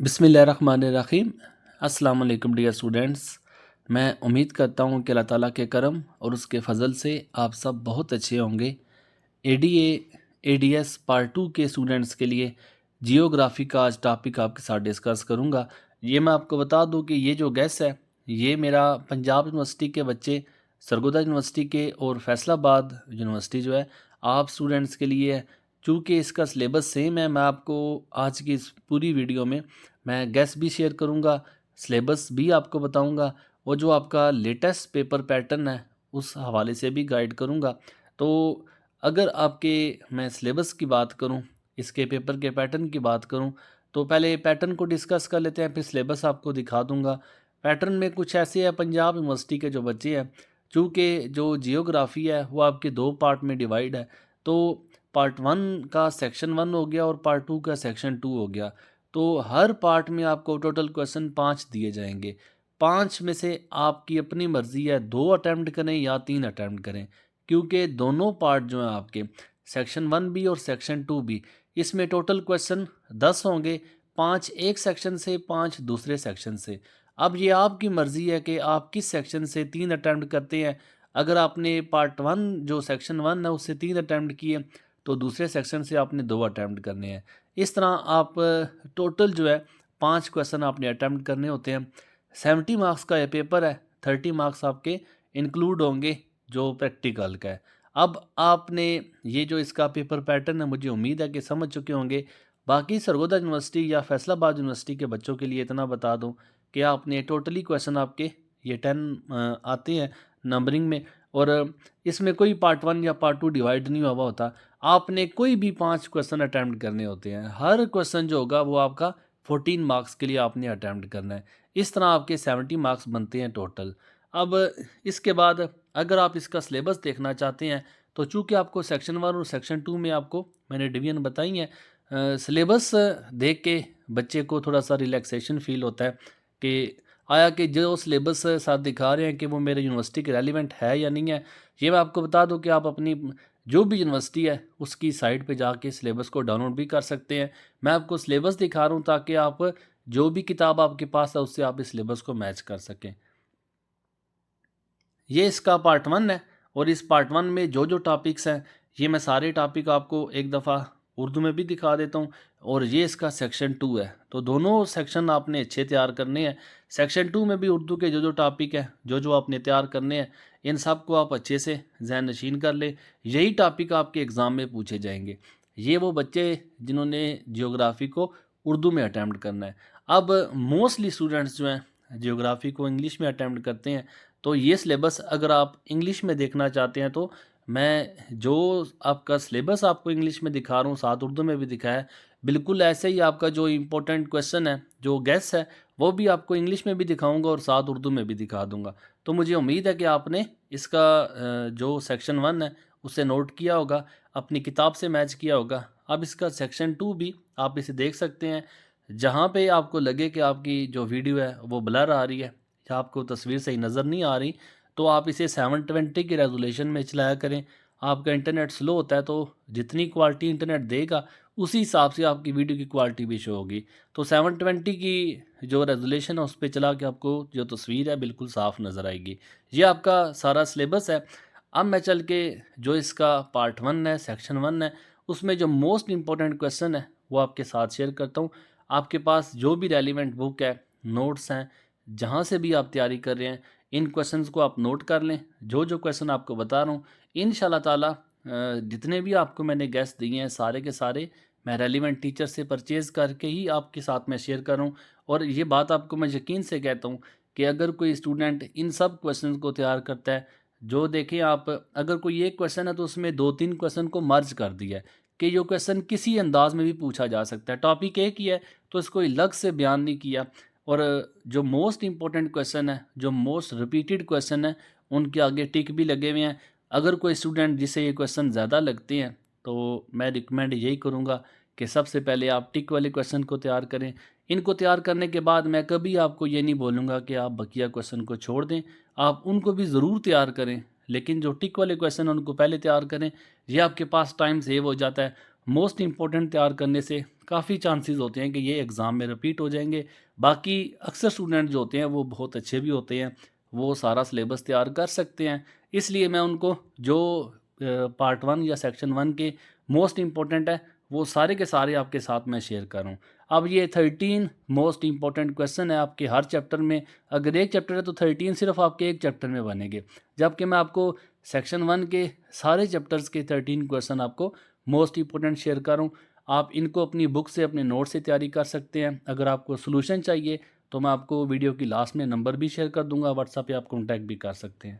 बिस्मिल्लाहिर्रहमानिर्रहीम। अस्सलाम वालेकुम डियर स्टूडेंट्स। मैं उम्मीद करता हूँ कि अल्लाह ताला के करम और उसके फ़ज़ल से आप सब बहुत अच्छे होंगे। एडीए एडीएस पार्ट 2 के स्टूडेंट्स के लिए जियोग्राफ़ी का आज टॉपिक आपके साथ डिस्कस करूँगा। ये मैं आपको बता दूँ कि ये जो गेस है ये मेरा पंजाब यूनिवर्सिटी के बच्चे, सरगोदा यूनिवर्सिटी के और फैसलाबाद यूनिवर्सिटी जो है आप स्टूडेंट्स के लिए है। चूँकि इसका सिलेबस सेम है, मैं आपको आज की इस पूरी वीडियो में मैं गेस भी शेयर करूँगा, सिलेबस भी आपको बताऊँगा और जो आपका लेटेस्ट पेपर पैटर्न है उस हवाले से भी गाइड करूँगा। तो अगर आपके मैं सिलेबस की बात करूँ, इसके पेपर के पैटर्न की बात करूँ, तो पहले पैटर्न को डिस्कस कर लेते हैं, फिर सिलेबस आपको दिखा दूँगा। पैटर्न में कुछ ऐसे है, पंजाब यूनिवर्सिटी के जो बच्चे हैं, चूँकि जो जियोग्राफ़ी है वो आपके 2 पार्ट में डिवाइड है, तो पार्ट 1 का सेक्शन 1 हो गया और पार्ट 2 का सेक्शन 2 हो गया। तो हर पार्ट में आपको टोटल क्वेश्चन 5 दिए जाएंगे। 5 में से आपकी अपनी मर्ज़ी है 2 अटैम्प्ट करें या 3 अटैम्प्ट करें, क्योंकि दोनों पार्ट जो हैं आपके सेक्शन 1 भी और सेक्शन 2 भी, इसमें टोटल क्वेश्चन 10 होंगे, 5 एक सेक्शन से, 5 दूसरे सेक्शन से। अब ये आपकी मर्ज़ी है कि आप किस सेक्शन से 3 अटैम्प्ट करते हैं। अगर आपने पार्ट 1 जो सेक्शन 1 है उससे 3 अटैम्प्ट किए तो दूसरे सेक्शन से आपने 2 अटैम्प्ट करने हैं। इस तरह आप टोटल जो है 5 क्वेश्चन आपने अटैम्प्ट करने होते हैं। 70 मार्क्स का ये पेपर है, 30 मार्क्स आपके इंक्लूड होंगे जो प्रैक्टिकल का है। अब आपने ये जो इसका पेपर पैटर्न है मुझे उम्मीद है कि समझ चुके होंगे। बाकी सरगोदा यूनिवर्सिटी या फैसलाबाद यूनिवर्सिटी के बच्चों के लिए इतना बता दूं कि आपने टोटली क्वेश्चन आपके ये 10 आते हैं नंबरिंग में, और इसमें कोई पार्ट 1 या पार्ट 2 डिवाइड नहीं हुआ होता। आपने कोई भी 5 क्वेश्चन अटैम्प्ट करने होते हैं। हर क्वेश्चन जो होगा वो आपका 14 मार्क्स के लिए आपने अटैम्प्ट करना है। इस तरह आपके 70 मार्क्स बनते हैं टोटल। अब इसके बाद अगर आप इसका सिलेबस देखना चाहते हैं तो चूँकि आपको सेक्शन 1 और सेक्शन 2 में आपको मैंने डिवीज़न बताई है, सिलेबस देख के बच्चे को थोड़ा सा रिलैक्सेशन फ़ील होता है कि आया कि जो सिलेबस साथ दिखा रहे हैं कि वो मेरे यूनिवर्सिटी के रेलिवेंट है या नहीं है। ये मैं आपको बता दूं कि आप अपनी जो भी यूनिवर्सिटी है उसकी साइट पे जाके सिलेबस को डाउनलोड भी कर सकते हैं। मैं आपको सिलेबस दिखा रहा हूँ ताकि आप जो भी किताब आपके पास है उससे आप इस सिलेबस को मैच कर सकें। ये इसका पार्ट 1 है और इस पार्ट 1 में जो जो टॉपिक्स हैं ये मैं सारे टॉपिक आपको एक दफ़ा उर्दू में भी दिखा देता हूँ, और ये इसका सेक्शन 2 है। तो दोनों सेक्शन आपने अच्छे तैयार करने हैं। सेक्शन 2 में भी उर्दू के जो जो टॉपिक हैं, जो जो आपने तैयार करने हैं, इन सब को आप अच्छे से ज़हन नशीन कर लें। यही टॉपिक आपके एग्ज़ाम में पूछे जाएंगे। ये वो बच्चे जिन्होंने जियोग्राफ़ी को उर्दू में अटैम्प्ट करना है। अब मोस्टली स्टूडेंट्स जो हैं जियोग्राफ़ी को इंग्लिश में अटैम्प्ट करते हैं, तो ये सिलेबस अगर आप इंग्लिश में देखना चाहते हैं तो मैं जो आपका सिलेबस आपको इंग्लिश में दिखा रहा हूँ साथ उर्दू में भी दिखाया है, बिल्कुल ऐसे ही आपका जो इम्पोर्टेंट क्वेश्चन है, जो गेस है, वो भी आपको इंग्लिश में भी दिखाऊंगा और साथ उर्दू में भी दिखा दूंगा। तो मुझे उम्मीद है कि आपने इसका जो सेक्शन 1 है उसे नोट किया होगा, अपनी किताब से मैच किया होगा। अब इसका सेक्शन 2 भी आप इसे देख सकते हैं। जहाँ पे आपको लगे कि आपकी जो वीडियो है वो ब्लर आ रही है या आपको तस्वीर सही नज़र नहीं आ रही, तो आप इसे 720 की रेजोल्यूशन में चलाया करें। आपका इंटरनेट स्लो होता है तो जितनी क्वालिटी इंटरनेट देगा उसी हिसाब से आपकी वीडियो की क्वालिटी भी शो होगी। तो 720 की जो रेजोल्यूशन है उस पर चला के आपको जो तस्वीर है बिल्कुल साफ़ नज़र आएगी। ये आपका सारा सिलेबस है। अब मैं चल के जो इसका पार्ट 1 है, सेक्शन 1 है, उसमें जो मोस्ट इंपॉर्टेंट क्वेश्चन है वो आपके साथ शेयर करता हूँ। आपके पास जो भी रेलिवेंट बुक है, नोट्स हैं, जहाँ से भी आप तैयारी कर रहे हैं, इन क्वेश्चंस को आप नोट कर लें। जो जो क्वेश्चन आपको बता रहा हूँ इंशाल्लाह ताला जितने भी आपको मैंने गेस्ट दिए हैं सारे के सारे मैं रेलिवेंट टीचर से परचेज़ करके ही आपके साथ में शेयर कर रहा हूँ। और ये बात आपको मैं यकीन से कहता हूँ कि अगर कोई स्टूडेंट इन सब क्वेश्चन को तैयार करता है, जो देखें आप, अगर कोई एक क्वेश्चन है तो उसमें 2-3 क्वेश्चन को मर्ज कर दिया है कि जो क्वेश्चन किसी अंदाज में भी पूछा जा सकता है। टॉपिक एक ही है तो इसको अलग से बयान नहीं किया। और जो मोस्ट इम्पोर्टेंट क्वेश्चन है, जो मोस्ट रिपीटेड क्वेश्चन है, उनके आगे टिक भी लगे हुए हैं। अगर कोई स्टूडेंट जिसे ये क्वेश्चन ज़्यादा लगते हैं तो मैं रिकमेंड यही करूँगा कि सबसे पहले आप टिक वाले क्वेश्चन को तैयार करें। इनको तैयार करने के बाद मैं कभी आपको ये नहीं बोलूँगा कि आप बकिया क्वेश्चन को छोड़ दें, आप उनको भी ज़रूर तैयार करें, लेकिन जो टिक वाले क्वेश्चन हैं उनको पहले तैयार करें। ये आपके पास टाइम सेव हो जाता है। मोस्ट इम्पोर्टेंट तैयार करने से काफ़ी चांसेस होते हैं कि ये एग्ज़ाम में रिपीट हो जाएंगे। बाकी अक्सर स्टूडेंट जो होते हैं वो बहुत अच्छे भी होते हैं, वो सारा सिलेबस तैयार कर सकते हैं। इसलिए मैं उनको जो पार्ट 1 या सेक्शन 1 के मोस्ट इम्पोर्टेंट है वो सारे के सारे आपके साथ मैं शेयर कर रहा हूँ। अब ये 13 मोस्ट इम्पोर्टेंट क्वेश्चन है आपके हर चैप्टर में। अगर एक चैप्टर है तो 13 सिर्फ आपके एक चैप्टर में बनेंगे, जबकि मैं आपको सेक्शन 1 के सारे चैप्टर्स के 13 क्वेश्चन आपको मोस्ट इम्पोर्टेंट शेयर कर रहा हूँ। आप इनको अपनी बुक से, अपने नोट से तैयारी कर सकते हैं। अगर आपको सोल्यूशन चाहिए तो मैं आपको वीडियो की लास्ट में नंबर भी शेयर कर दूंगा, व्हाट्सएप पे आप कॉन्टैक्ट भी कर सकते हैं।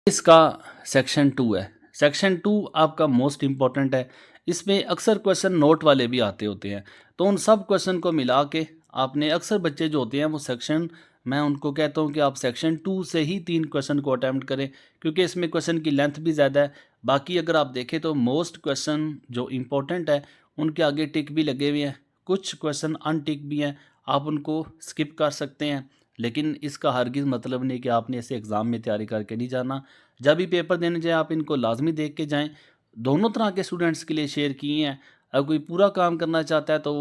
इसका सेक्शन 2 है। सेक्शन 2 आपका मोस्ट इम्पॉर्टेंट है। इसमें अक्सर क्वेश्चन नोट वाले भी आते होते हैं, तो उन सब क्वेश्चन को मिला के आपने, अक्सर बच्चे जो होते हैं वो सेक्शन, मैं उनको कहता हूँ कि आप सेक्शन 2 से ही 3 क्वेश्चन को अटैम्प्ट करें, क्योंकि इसमें क्वेश्चन की लेंथ भी ज़्यादा है। बाकी अगर आप देखें तो मोस्ट क्वेश्चन जो इम्पोर्टेंट है उनके आगे टिक भी लगे हुए हैं, कुछ क्वेश्चन अनटिक भी हैं, आप उनको स्किप कर सकते हैं। लेकिन इसका हरगिज़ मतलब नहीं कि आपने ऐसे एग्ज़ाम में तैयारी करके नहीं जाना। जब भी पेपर देने जाएँ आप इनको लाजमी देख के जाएँ। दोनों तरह के स्टूडेंट्स के लिए शेयर किए हैं। अगर कोई पूरा काम करना चाहता है तो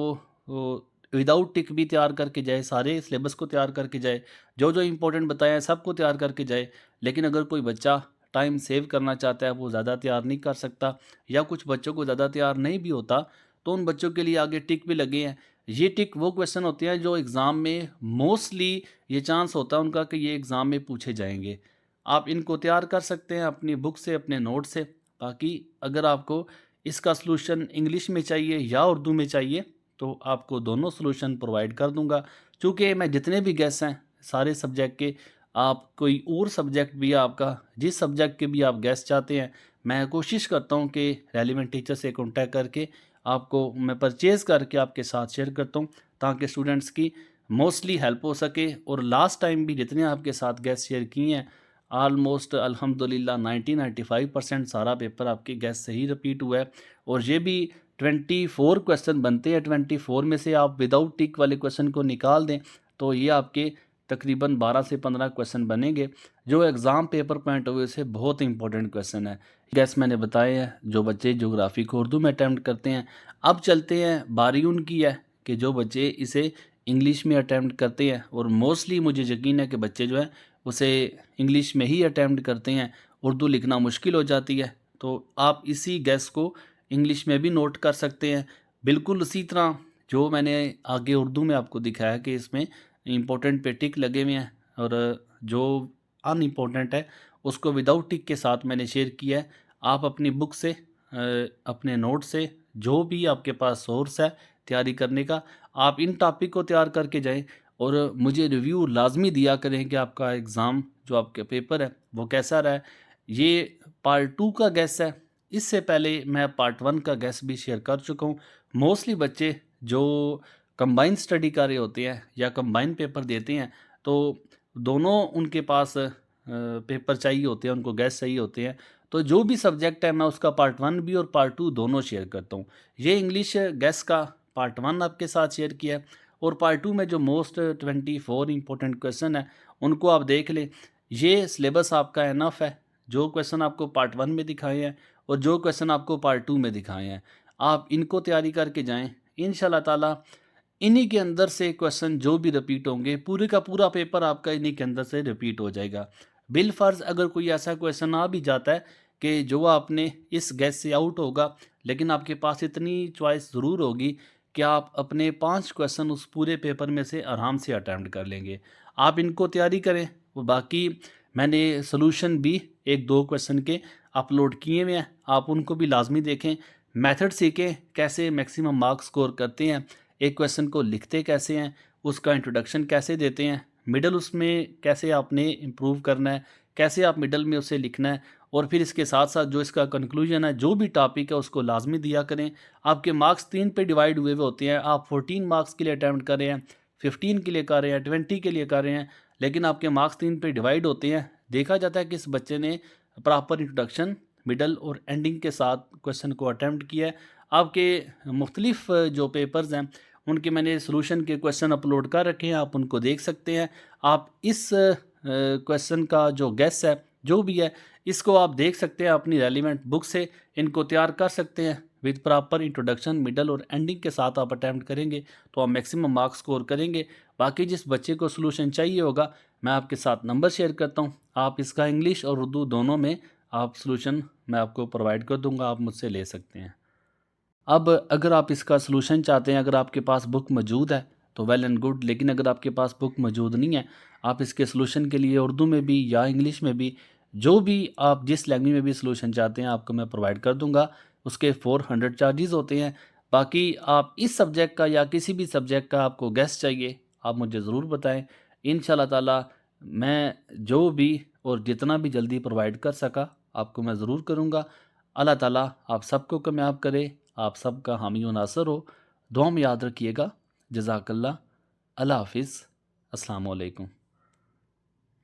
वो विदाउट टिक भी तैयार करके जाए, सारे सिलेबस को तैयार करके जाए, जो जो इम्पोर्टेंट बताया है सबको तैयार करके जाए। लेकिन अगर कोई बच्चा टाइम सेव करना चाहता है, वो ज़्यादा तैयार नहीं कर सकता, या कुछ बच्चों को ज़्यादा तैयार नहीं भी होता, तो उन बच्चों के लिए आगे टिक भी लगे हैं। ये टिक वो क्वेश्चन होते हैं जो एग्ज़ाम में मोस्टली ये चांस होता है उनका कि ये एग्ज़ाम में पूछे जाएंगे। आप इनको तैयार कर सकते हैं अपनी बुक से, अपने नोट से। बाकी अगर आपको इसका सलूशन इंग्लिश में चाहिए या उर्दू में चाहिए तो आपको दोनों सलूशन प्रोवाइड कर दूंगा। चूँकि मैं जितने भी गेस्ट हैं सारे सब्जेक्ट के, आप कोई और सब्जेक्ट भी आपका, जिस सब्जेक्ट के भी आप गेस्ट चाहते हैं, मैं कोशिश करता हूं कि रेलिवेंट टीचर से कॉन्टैक्ट करके आपको मैं परचेज़ करके आपके साथ शेयर करता हूं, ताकि स्टूडेंट्स की मोस्टली हेल्प हो सके। और लास्ट टाइम भी जितने आपके साथ गेस्ट शेयर किए हैं, ऑलमोस्ट अल्हम्दुलिल्लाह 90-95% सारा पेपर आपके गेस्ट से ही रिपीट हुआ है। और ये भी 24 क्वेश्चन बनते हैं, 24 में से आप विदाउट टिक वाले क्वेश्चन को निकाल दें तो ये आपके तकरीबन 12 से 15 क्वेश्चन बनेंगे, जो exam paper point of view से बहुत इंपॉर्टेंट क्वेश्चन है। गैस मैंने बताए हैं जो बच्चे ज्योग्राफी को उर्दू में अटैम्प्ट करते हैं। अब चलते हैं, बारी उनकी है कि जो बच्चे इसे इंग्लिश में अटैम्प्ट करते हैं, और मोस्टली मुझे यकीन है कि बच्चे जो हैं उसे इंग्लिश में ही अटैम्प्ट करते हैं, उर्दू लिखना मुश्किल हो जाती है, तो आप इसी गैस को इंग्लिश में भी नोट कर सकते हैं। बिल्कुल उसी तरह जो मैंने आगे उर्दू में आपको दिखाया कि इसमें इम्पोर्टेंट पे टिक लगे हुए हैं, और जो अनइम्पोर्टेंट है उसको विदाउट टिक के साथ मैंने शेयर किया है। आप अपनी बुक से, अपने नोट से, जो भी आपके पास सोर्स है तैयारी करने का, आप इन टॉपिक को तैयार करके जाएं, और मुझे रिव्यू लाजमी दिया करें कि आपका एग्ज़ाम, जो आपके पेपर है वो कैसा रहा है। ये पार्ट 2 का गेस है। इससे पहले मैं पार्ट 1 का गेस भी शेयर कर चुका हूँ। मोस्टली बच्चे जो कंबाइन स्टडी कर रहे होते हैं या कंबाइन पेपर देते हैं, तो दोनों उनके पास पेपर चाहिए होते हैं, उनको गेस चाहिए होते हैं। तो जो भी सब्जेक्ट है मैं उसका पार्ट 1 भी और पार्ट 2 दोनों शेयर करता हूँ। ये इंग्लिश गेस का पार्ट 1 आपके साथ शेयर किया है, और पार्ट 2 में जो मोस्ट 24 इंपॉर्टेंट क्वेश्चन है उनको आप देख लें। ये सिलेबस आपका इनफ है, जो क्वेश्चन आपको पार्ट 1 में दिखाए हैं और जो क्वेश्चन आपको पार्ट 2 में दिखाए हैं, आप इनको तैयारी करके जाएं। इंशाल्लाह ताला इन्हीं के अंदर से क्वेश्चन जो भी रिपीट होंगे, पूरे का पूरा पेपर आपका इन्हीं के अंदर से रिपीट हो जाएगा। बिलफर्ज अगर कोई ऐसा क्वेश्चन आ भी जाता है कि जो आपने इस गैस से आउट होगा, लेकिन आपके पास इतनी चॉइस ज़रूर होगी कि आप अपने 5 क्वेश्चन उस पूरे पेपर में से आराम से अटैम्प्ट कर लेंगे। आप इनको तैयारी करें। वो बाकी मैंने सोल्यूशन भी 1-2 क्वेश्चन के अपलोड किए हुए हैं, आप उनको भी लाजमी देखें। मेथड सीखें कैसे मैक्सिमम मार्क्स स्कोर करते हैं, एक क्वेश्चन को लिखते कैसे हैं, उसका इंट्रोडक्शन कैसे देते हैं, मिडल उसमें कैसे आपने इम्प्रूव करना है, कैसे आप मिडल में उसे लिखना है, और फिर इसके साथ साथ जो इसका कंक्लूजन है, जो भी टॉपिक है उसको लाजमी दिया करें। आपके मार्क्स 3 पे डिवाइड हुए होते हैं। आप 14 मार्क्स के लिए अटैम्प्ट कर रहे हैं, 15 के लिए कर रहे हैं, 20 के लिए कर रहे हैं, लेकिन आपके मार्क्स 3 पे डिवाइड होते हैं। देखा जाता है कि इस बच्चे ने प्रॉपर इंट्रोडक्शन, मिडल और एंडिंग के साथ क्वेश्चन को अटैम्प्ट किया है। आपके मुख्तलिफ जो पेपर्स हैं उनके मैंने सॉल्यूशन के क्वेश्चन अपलोड कर रखे हैं, आप उनको देख सकते हैं। आप इस क्वेश्चन का जो गेस है जो भी है इसको आप देख सकते हैं अपनी रेलिवेंट बुक से, इनको तैयार कर सकते हैं विद प्रॉपर इंट्रोडक्शन, मिडल और एंडिंग के साथ आप अटैम्प्ट करेंगे तो आप मैक्सिमम मार्क्स स्कोर करेंगे। बाकी जिस बच्चे को सोल्यूशन चाहिए होगा मैं आपके साथ नंबर शेयर करता हूँ, आप इसका इंग्लिश और उर्दू दोनों में आप सोल्यूशन मैं आपको प्रोवाइड कर दूंगा, आप मुझसे ले सकते हैं। अब अगर आप इसका सलूशन चाहते हैं, अगर आपके पास बुक मौजूद है तो वेल एंड गुड, लेकिन अगर आपके पास बुक मौजूद नहीं है, आप इसके सलूशन के लिए उर्दू में भी या इंग्लिश में भी, जो भी आप जिस लैंग्वेज में भी सलूशन चाहते हैं आपको मैं प्रोवाइड कर दूंगा। उसके 400 चार्जेस होते हैं। बाकी आप इस सब्जेक्ट का या किसी भी सब्जेक्ट का आपको गेस्ट चाहिए, आप मुझे ज़रूर बताएं। इंशाल्लाह ताला मैं जो भी और जितना भी जल्दी प्रोवाइड कर सका आपको मैं ज़रूर करूँगा। अल्लाह ताला आप सबको कामयाब करे, आप सबका हामी व नासर हो। दुआ में याद रखिएगा। जज़ाकल्लाह। अल्लाह हाफ़िज़। अस्सलामु अलैकुम।